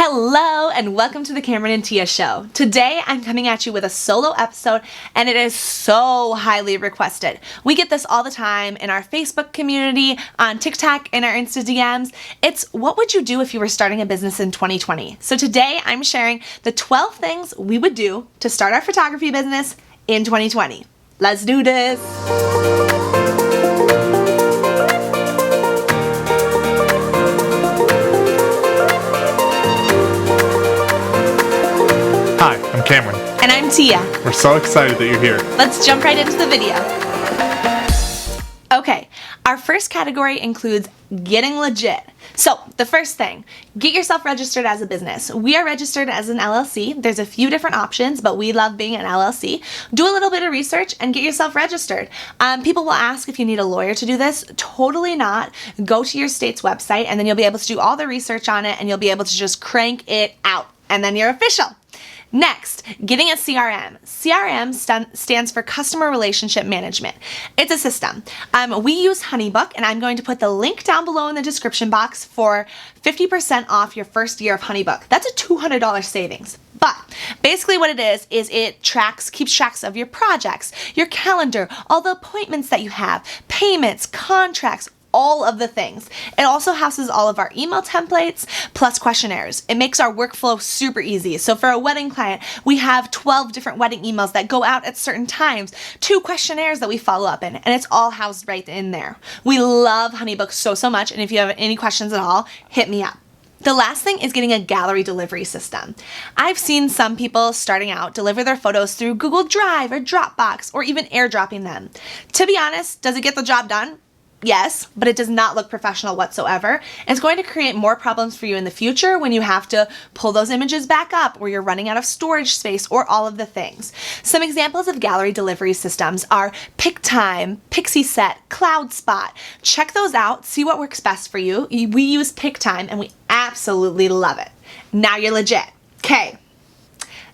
Hello and welcome to the Cameron and Tia Show. Today I'm coming at you with a solo episode and it is so highly requested. We get this all the time in our Facebook community, on TikTok, in our Insta DMs. It's what would you do if you were starting a business in 2020? So today I'm sharing the 12 things we would do to start our photography business in 2020. Let's do this. Hi, I'm Cameron. And I'm Tia. We're so excited that you're here. Let's jump right into the video. Okay, our first category includes getting legit. So the first thing, get yourself registered as a business. We are registered as an LLC. There's a few different options, but we love being an LLC. Do a little bit of research and get yourself registered. People will ask if you need a lawyer to do this. Totally not. Go to your state's website and then you'll be able to do all the research on it and you'll be able to just crank it out and then you're official. Next, getting a CRM. CRM stands for Customer Relationship Management. It's a system. We use HoneyBook, and I'm going to put the link down below in the description box for 50% off your first year of HoneyBook. That's a $200 savings. But basically what it is it keeps tracks of your projects, your calendar, all the appointments that you have, payments, contracts, all of the things. It also houses all of our email templates plus questionnaires. It makes our workflow super easy. So for a wedding client, we have 12 different wedding emails that go out at certain times, 2 questionnaires that we follow up in, and it's all housed right in there. We love HoneyBook so much, and if you have any questions at all, hit me up. The last thing is getting a gallery delivery system. I've seen some people starting out deliver their photos through Google Drive or Dropbox or even airdropping them. To be honest, does it get the job done? Yes, but it does not look professional whatsoever. And it's going to create more problems for you in the future when you have to pull those images back up or you're running out of storage space or all of the things. Some examples of gallery delivery systems are PicTime, PixieSet, CloudSpot. Check those out, see what works best for you. We use PicTime and we absolutely love it. Now you're legit. Okay.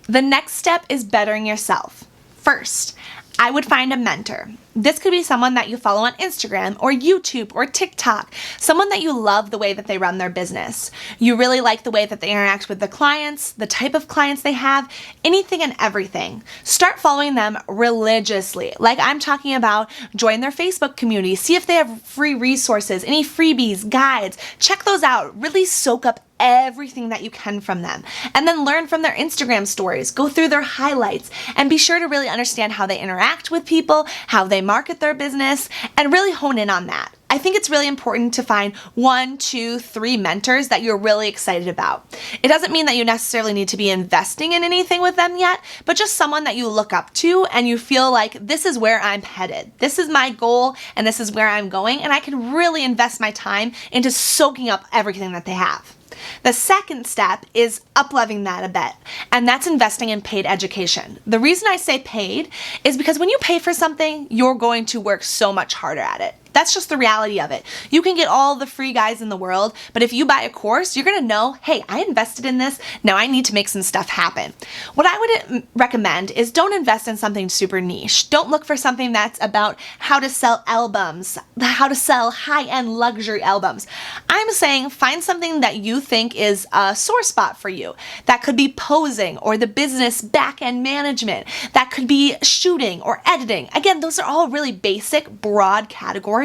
The next step is bettering yourself. First, I would find a mentor. This could be someone that you follow on Instagram or YouTube or TikTok, someone that you love the way that they run their business. You really like the way that they interact with the clients, the type of clients they have, anything and everything. Start following them religiously. Like I'm talking about, join their Facebook community, see if they have free resources, any freebies, guides. Check those out. Really soak up everything that you can from them. And then learn from their Instagram stories, go through their highlights, and be sure to really understand how they interact with people, how they market their business, and really hone in on that. I think it's really important to find 1, 2, 3 mentors that you're really excited about. It doesn't mean that you necessarily need to be investing in anything with them yet, but just someone that you look up to and you feel like this is where I'm headed. This is my goal and this is where I'm going, and I can really invest my time into soaking up everything that they have. The second step is up-leveling that a bit, and that's investing in paid education. The reason I say paid is because when you pay for something, you're going to work so much harder at it. That's just the reality of it. You can get all the free guys in the world, but if you buy a course, you're going to know, hey, I invested in this. Now I need to make some stuff happen. What I would recommend is don't invest in something super niche. Don't look for something that's about how to sell albums, how to sell high-end luxury albums. I'm saying find something that you think is a sore spot for you. That could be posing or the business back-end management. That could be shooting or editing. Again, those are all really basic, broad categories.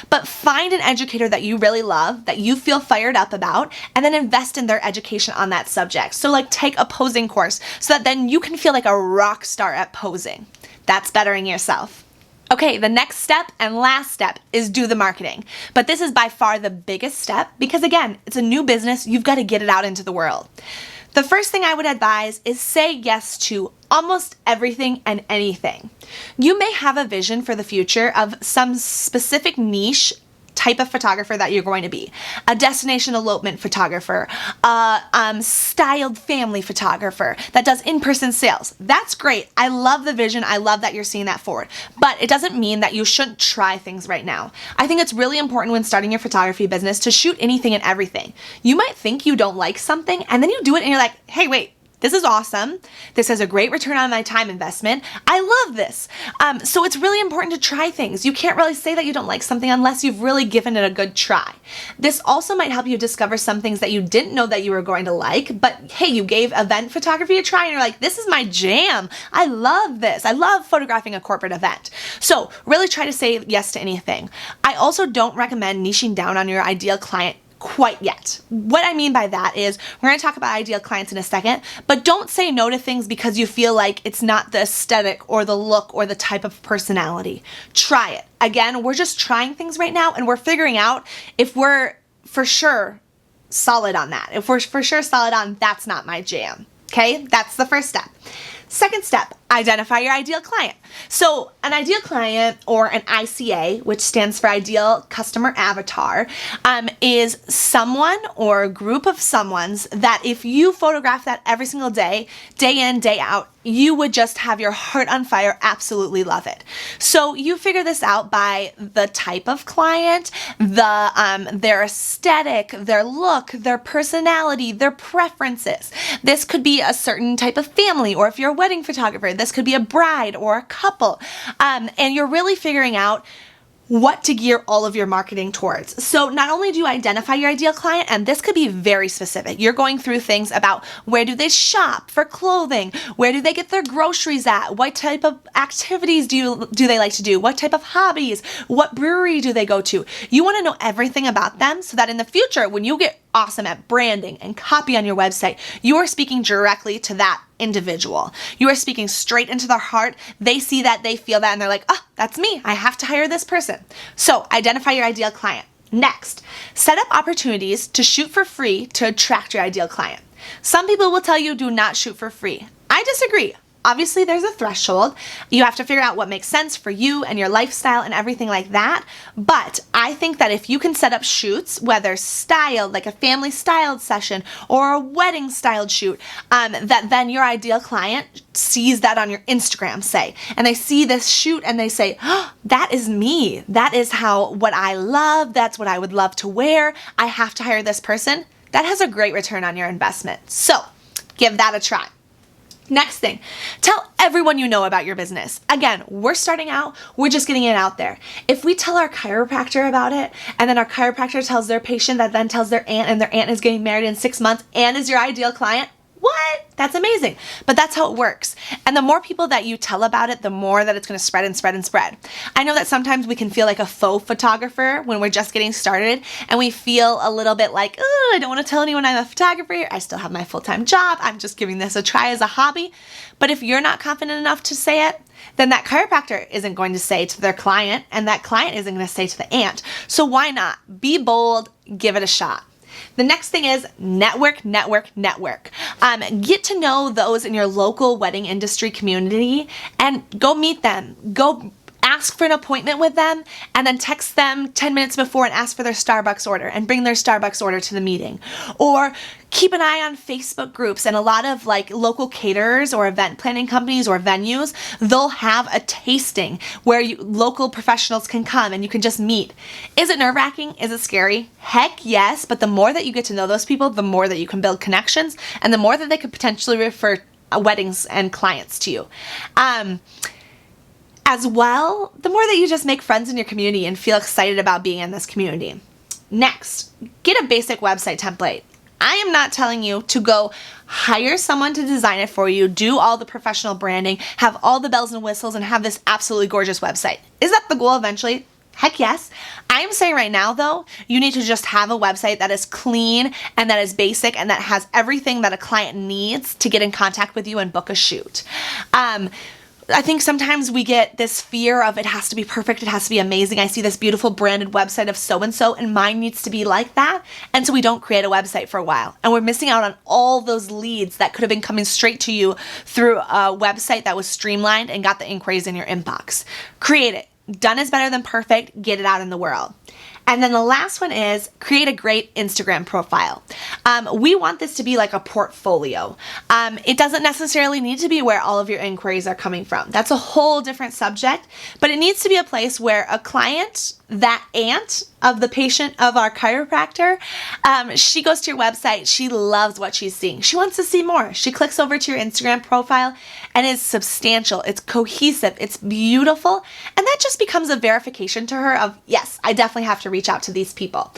But find an educator that you really love, that you feel fired up about, and then invest in their education on that subject. So like take a posing course so that then you can feel like a rock star at posing. That's bettering yourself. Okay, the next step and last step is do the marketing. But this is by far the biggest step because again, it's a new business, you've got to get it out into the world. The first thing I would advise is say yes to almost everything and anything. You may have a vision for the future of some specific niche type of photographer that you're going to be. A destination elopement photographer, a styled family photographer that does in-person sales. That's great. I love the vision. I love that you're seeing that forward. But it doesn't mean that you shouldn't try things right now. I think it's really important when starting your photography business to shoot anything and everything. You might think you don't like something and then you do it and you're like, hey, wait, this is awesome. This has a great return on my time investment. I love this. So it's really important to try things. You can't really say that you don't like something unless you've really given it a good try. This also might help you discover some things that you didn't know that you were going to like, but hey, you gave event photography a try and you're like, this is my jam. I love this. I love photographing a corporate event. So really try to say yes to anything. I also don't recommend niching down on your ideal client quite yet. What I mean by that is, we're going to talk about ideal clients in a second, but don't say no to things because you feel like it's not the aesthetic or the look or the type of personality. Try it. Again, we're just trying things right now and we're figuring out if we're for sure solid on that. If we're for sure solid on that's not my jam. Okay, that's the first step. Second step, identify your ideal client. So an ideal client, or an ICA, which stands for Ideal Customer Avatar, is someone or a group of someones that if you photograph that every single day, day in, day out, you would just have your heart on fire, absolutely love it. So you figure this out by the type of client, their aesthetic, their look, their personality, their preferences. This could be a certain type of family, or if you're a wedding photographer, this could be a bride or a couple. And you're really figuring out what to gear all of your marketing towards. So not only do you identify your ideal client, and this could be very specific, you're going through things about where do they shop for clothing, where do they get their groceries at, what type of activities do they like to do, what type of hobbies, what brewery do they go to. You want to know everything about them so that in the future, when you get awesome at branding and copy on your website, you are speaking directly to that individual. You are speaking straight into their heart. They see that, they feel that, and they're like, oh, that's me. I have to hire this person. So identify your ideal client. Next, set up opportunities to shoot for free to attract your ideal client. Some people will tell you do not shoot for free. I disagree. Obviously, there's a threshold. You have to figure out what makes sense for you and your lifestyle and everything like that. But I think that if you can set up shoots, whether styled, like a family styled session or a wedding styled shoot, that then your ideal client sees that on your Instagram, say, and they see this shoot and they say, oh, that is me. That is what I love. That's what I would love to wear. I have to hire this person. That has a great return on your investment. So give that a try. Next thing, tell everyone you know about your business. Again, we're starting out, we're just getting it out there. If we tell our chiropractor about it, and then our chiropractor tells their patient that then tells their aunt, and their aunt is getting married in 6 months and is your ideal client, what? That's amazing. But that's how it works. And the more people that you tell about it, the more that it's going to spread and spread and spread. I know that sometimes we can feel like a faux photographer when we're just getting started, and we feel a little bit like, oh, I don't want to tell anyone I'm a photographer. I still have my full-time job. I'm just giving this a try as a hobby. But if you're not confident enough to say it, then that chiropractor isn't going to say to their client, and that client isn't going to say to the aunt. So why not? Be bold, give it a shot. The next thing is network, network, network. Get to know those in your local wedding industry community and go meet them. Go ask for an appointment with them and then text them 10 minutes before and ask for their Starbucks order and bring their Starbucks order to the meeting. Or keep an eye on Facebook groups, and a lot of like local caterers or event planning companies or venues, they'll have a tasting where local professionals can come and you can just meet. Is it nerve-wracking? Is it scary? Heck yes, but the more that you get to know those people, the more that you can build connections and the more that they could potentially refer weddings and clients to you. As well, the more that you just make friends in your community and feel excited about being in this community. Next, get a basic website template. I am not telling you to go hire someone to design it for you, do all the professional branding, have all the bells and whistles, and have this absolutely gorgeous website. Is that the goal eventually? Heck yes. I am saying right now, though, you need to just have a website that is clean and that is basic and that has everything that a client needs to get in contact with you and book a shoot. I think sometimes we get this fear of it has to be perfect, it has to be amazing. I see this beautiful branded website of so-and-so and mine needs to be like that. And so we don't create a website for a while. And we're missing out on all those leads that could have been coming straight to you through a website that was streamlined and got the inquiries in your inbox. Create it. Done is better than perfect. Get it out in the world. And then the last one is create a great Instagram profile. We want this to be like a portfolio. It doesn't necessarily need to be where all of your inquiries are coming from. That's a whole different subject, but it needs to be a place where a client, that aunt of the patient of our chiropractor, she goes to your website, she loves what she's seeing. She wants to see more. She clicks over to your Instagram profile and it's substantial, it's cohesive, it's beautiful, and that just becomes a verification to her of, yes, I definitely have to reach out to these people.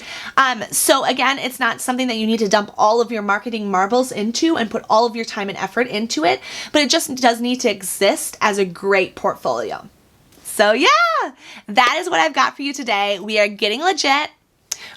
So again, it's not something that you need to dump all of your marketing marbles into and put all of your time and effort into it, but it just does need to exist as a great portfolio. So yeah, that is what I've got for you today. We are getting legit,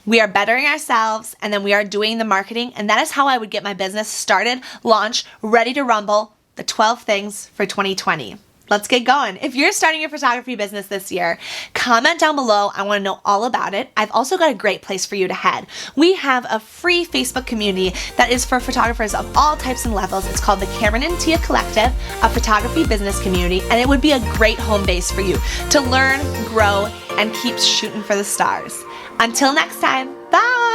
we are bettering ourselves, and then we are doing the marketing. And that is how I would get my business started, launched, ready to rumble, the 12 things for 2020. Let's get going. If you're starting your photography business this year, comment down below. I want to know all about it. I've also got a great place for you to head. We have a free Facebook community that is for photographers of all types and levels. It's called the Cameron and Tia Collective, a photography business community, and it would be a great home base for you to learn, grow, and keep shooting for the stars. Until next time, bye!